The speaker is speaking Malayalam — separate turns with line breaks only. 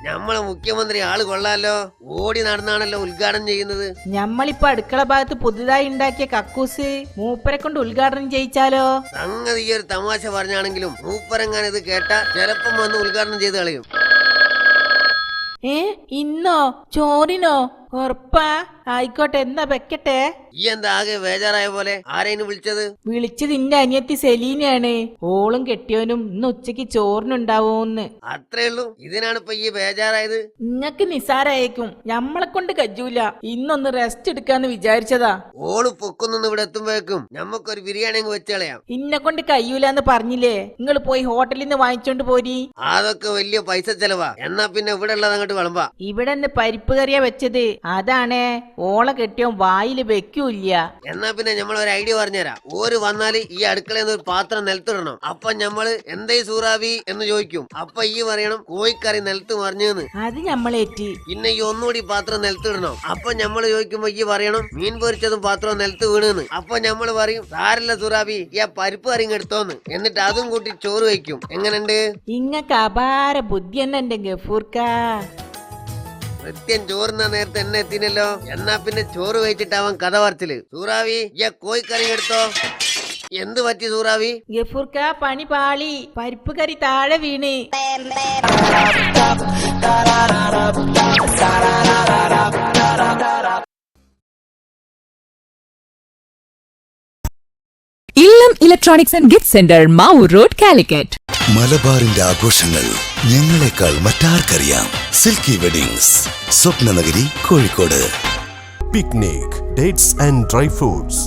നമ്മളെ മുഖ്യമന്ത്രി ആള് കൊള്ളാലോ, ഓടി നടന്നാണല്ലോ ഉദ്ഘാടനം ചെയ്യുന്നത്.
ഞമ്മളിപ്പോ അടുക്കള ഭാഗത്ത് പുതുതായി ഉണ്ടാക്കിയ കക്കൂസ് മൂപ്പരെ കൊണ്ട് ഉദ്ഘാടനം ചെയ്യിച്ചാലോ?
സംഗതി ഈ ഒരു തമാശ പറഞ്ഞാണെങ്കിലും മൂപ്പരെങ്ങാൻ ഇത് കേട്ടാ ചിലപ്പം വന്ന് ഉദ്ഘാടനം ചെയ്ത് കളയും.
ഇന്നോ? ചോറിനോ? ഉറപ്പാ? ആയിക്കോട്ടെ, എന്നാ വെക്കട്ടെ.
ഈ എന്താ ആകെ ബേജാറായ പോലെ? ആരെയും വിളിച്ചത്?
വിളിച്ചത് ഇന്റെ അനിയത്തി സെലീനയാണ്. ഓളും കെട്ടിയോനും ഇന്ന് ഉച്ചക്ക് ചോറിനുണ്ടാവോന്ന്.
അത്രേ ഉള്ളൂ? ഇതിനാണ് ഇപ്പൊ ഈ ബേജാറായത്?
നിങ്ങക്ക് നിസാരായേക്കും, ഞമ്മളെ കൊണ്ട് കജൂല. ഇന്നൊന്ന് റെസ്റ്റ് എടുക്കാന്ന് വിചാരിച്ചതാ.
ഓള് പൊക്കുന്നൊന്ന് ഇവിടെ എത്തുമ്പോഴേക്കും ഞമ്മക്കൊരു ബിരിയാണി വെച്ച് കളയാം.
ഇന്നെ കൊണ്ട് കയ്യൂലെന്ന് പറഞ്ഞില്ലേ? നിങ്ങൾ പോയി ഹോട്ടലിൽ നിന്ന് വാങ്ങിച്ചോണ്ട് പോരി.
അതൊക്കെ വലിയ പൈസ ചെലവാ. എന്നാ പിന്നെ ഇവിടെ ഉള്ളത് അങ്ങോട്ട് വിളമ്പാ.
ഇവിടെ നിന്ന് പരിപ്പ് കറിയാ വെച്ചത്. അതാണേ ഓള കെട്ടിയോ വായില് വെക്കൂല്ല.
എന്നാ പിന്നെ നമ്മൾ ഒരു ഐഡിയ പറഞ്ഞുതരാം. ഓര് വന്നാല് ഈ അടുക്കളയിൽ നിന്ന് ഒരു പാത്രം നിലത്തിടണം. അപ്പൊ ഞമ്മള് എന്തേ സൂറാവി എന്ന് ചോദിക്കും. അപ്പൊ ഈ പറയണം കോഴിക്കറി നിലത്ത് മറിഞ്ഞെന്ന്.
അത് ഞമ്മളേറ്റി.
പിന്നെ ഈ ഒന്നുകൂടി പാത്രം നിലത്തിടണം. അപ്പൊ ഞമ്മള് ചോദിക്കുമ്പോ ഈ പറയണം മീൻ പൊരിച്ചതും പാത്രം നിലത്ത് വീണെന്ന്. അപ്പൊ ഞമ്മള് പറയും സാരല്ല സൂറാവി, ഈ പരിപ്പ് കറി എടുത്തോന്ന്. എന്നിട്ട് അതും കൂട്ടി ചോറ് വയ്ക്കും. എങ്ങനെയുണ്ട്?
ഇങ്ങക്ക് അപാര ബുദ്ധി തന്നെ എന്റെ ഗഫൂർക്ക.
കൃത്യം ചോറുന്ന നേരത്തെ എന്നെ എത്തിനല്ലോ. എന്നാ പിന്നെ ചോറ് കഴിച്ചിട്ടാവാൻ കഥ പറച്ചില്. സൂറാവി, ഈ കോഴിക്കറി എടുത്തോ. എന്ത് പറ്റി സൂറാവി?
ഗഫൂർക്ക, പണി പാളി. പരിപ്പ് കറി താഴെ വീണ്.
Illam electronics and gift centre, Mavoor road, Calicut.
മലബാറിന്റെ ആഘോഷങ്ങൾ ഞങ്ങളെക്കാൾ മറ്റാർക്കറിയാം. Silky weddings, Swapnanagari, Kozhikode.
Picnic dates and dry fruits.